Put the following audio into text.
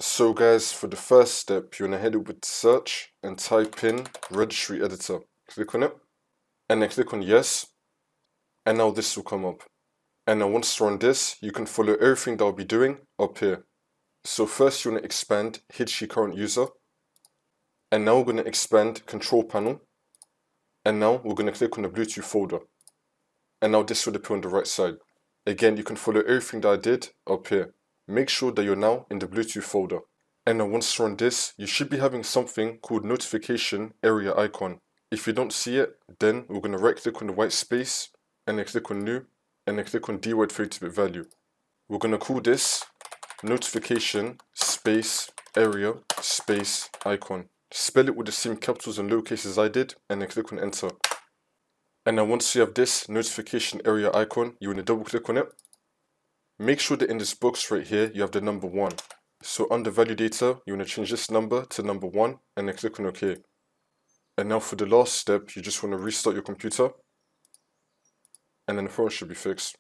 So guys, for the first step, you want to head over to search and type in registry editor. Click on it, and then click on yes, and now this will come up. And now once you're on this, you can follow everything that I'll be doing up here. So first you want to expand Hitchi current user, and now we're going to expand control panel, and now we're going to click on the Bluetooth folder. And now this will appear on the right side. Again, you can follow everything that I did up here. Make sure that you're now in the Bluetooth folder. And now once you're on this, you should be having something called notification area icon. If you don't see it, then we're going to right click on the white space, and then click on new, and then click on dword 32-bit value. We're going to call this notification space area space icon. Spell it with the same capitals and lowercase as I did, and then click on enter. And now once you have this notification area icon, you want to double click on it. Make sure that in this box right here, you have the number 1. So under value data, you want to change this number to number 1, and then click on OK. And now for the last step, you just want to restart your computer, and then the problem should be fixed.